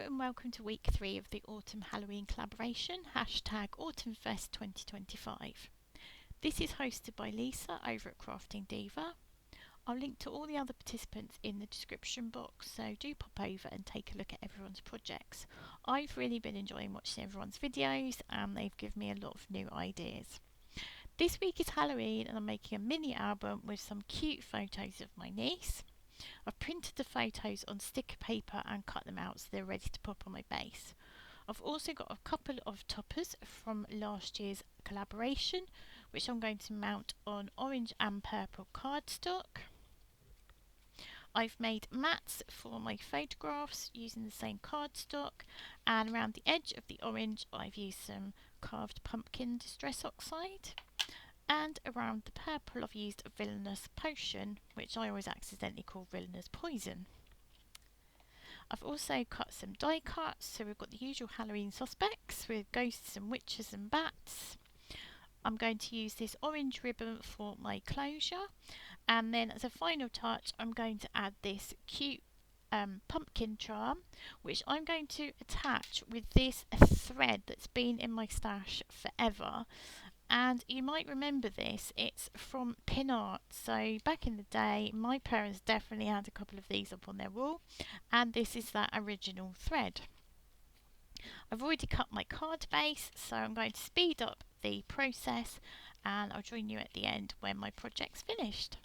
and welcome to week 3 of the Autumn Halloween collaboration, #AutumnFest 2025. This is hosted by Lisa over at Crafting Diva. I'll link to all the other participants in the description box, so do pop over and take a look at everyone's projects. I've really been enjoying watching everyone's videos and they've given me a lot of new ideas. This week is Halloween and I'm making a mini album with some cute photos of my niece. I've printed the photos on sticker paper and cut them out so they're ready to pop on my base. I've also got a couple of toppers from last year's collaboration, which I'm going to mount on orange and purple cardstock. I've made mats for my photographs using the same cardstock, and around the edge of the orange I've used some carved pumpkin distress oxide. And around the purple I've used Villainous Potion, which I always accidentally call Villainous Poison. I've also cut some die cuts, so we've got the usual Halloween suspects with ghosts and witches and bats. I'm going to use this orange ribbon for my closure, and then as a final touch I'm going to add this cute pumpkin charm, which I'm going to attach with this thread that's been in my stash forever. And you might remember this, it's from pin art. So back in the day, my parents definitely had a couple of these up on their wall, and this is that original thread. I've already cut my card base, so I'm going to speed up the process and I'll join you at the end when my project's finished.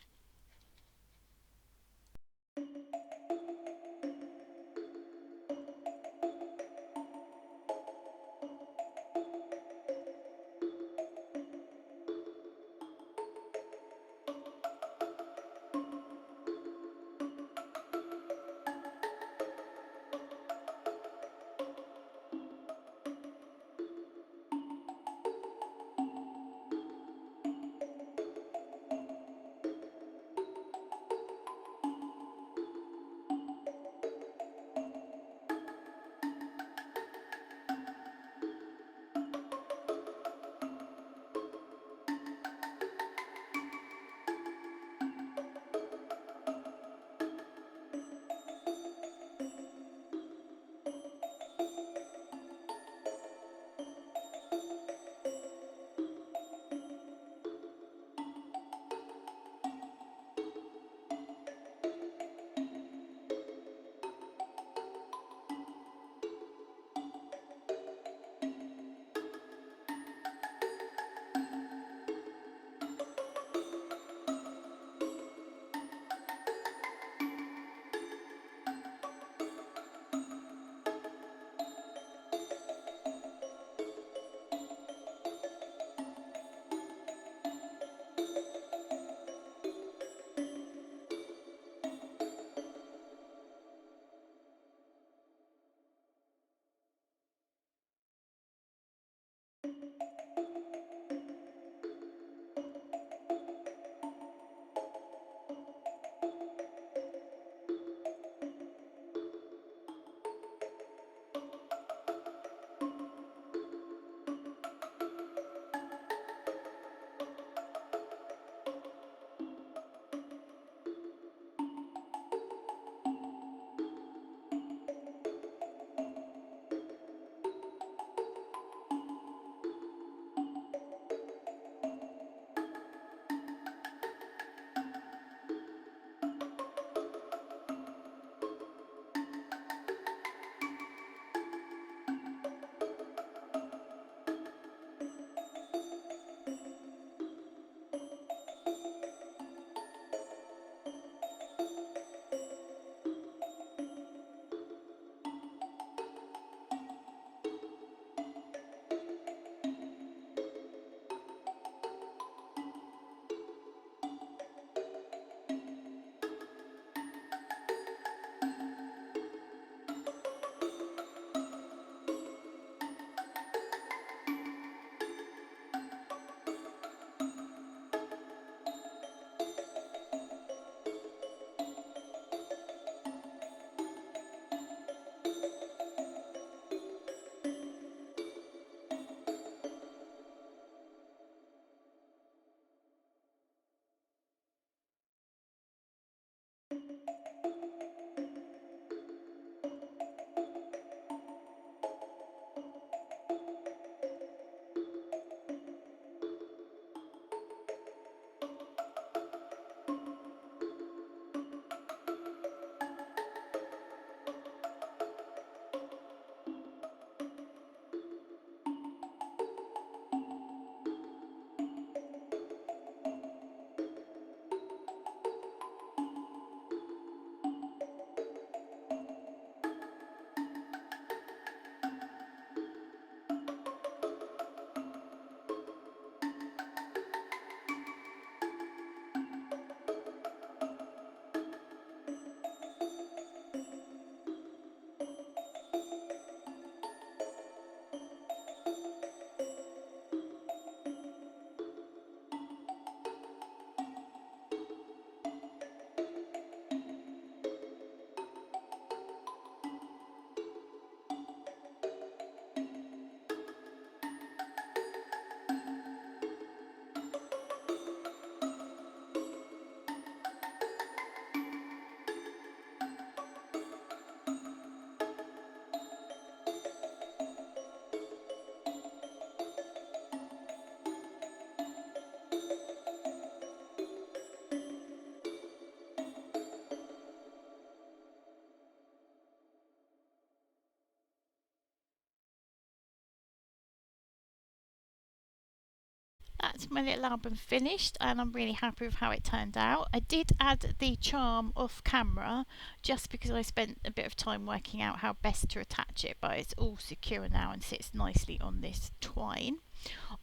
that's my little album finished, and I'm really happy with how it turned out. I did add the charm off camera just because I spent a bit of time working out how best to attach it, but it's all secure now and sits nicely on this twine.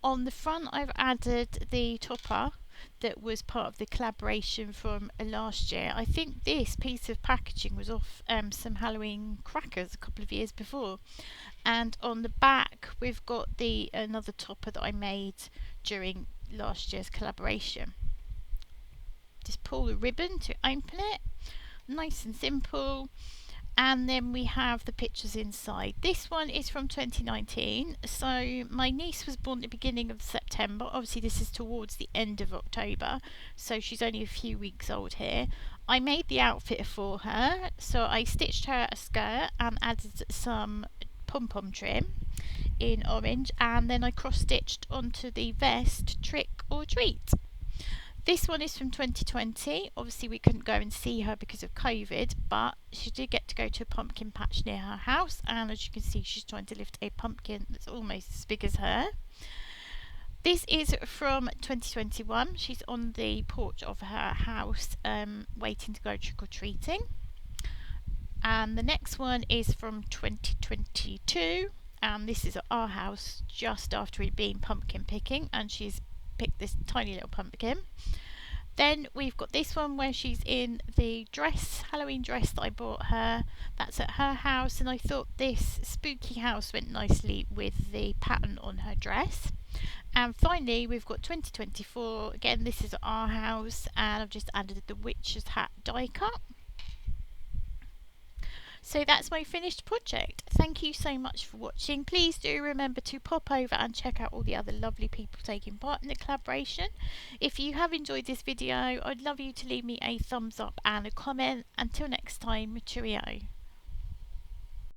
On the front I've added the topper that was part of the collaboration from last year. I think this piece of packaging was off some Halloween crackers a couple of years before. And on the back we've got the another topper that I made during last year's collaboration. Just pull the ribbon to open it, nice and simple. And then we have the pictures inside. This one is from 2019, so my niece was born at the beginning of September. Obviously this is towards the end of October, so she's only a few weeks old here. I made the outfit for her, so I stitched her a skirt and added some pom-pom trim in orange, and then I cross-stitched onto the vest Trick or Treat. This one is from 2020. Obviously we couldn't go and see her because of COVID, but she did get to go to a pumpkin patch near her house, and as you can see she's trying to lift a pumpkin that's almost as big as her. This is from 2021. She's on the porch of her house waiting to go trick-or-treating. And the next one is from 2022, and this is at our house just after we'd been pumpkin picking, and she's picked this tiny little pumpkin. Then we've got this one where she's in the dress, Halloween dress that I bought her. That's at her house, and I thought this spooky house went nicely with the pattern on her dress. And finally we've got 2024. Again, this is at our house, and I've just added the witch's hat die cut. So that's my finished project. Thank you so much for watching. Please do remember to pop over and check out all the other lovely people taking part in the collaboration. If you have enjoyed this video, I'd love you to leave me a thumbs up and a comment. Until next time, cheerio.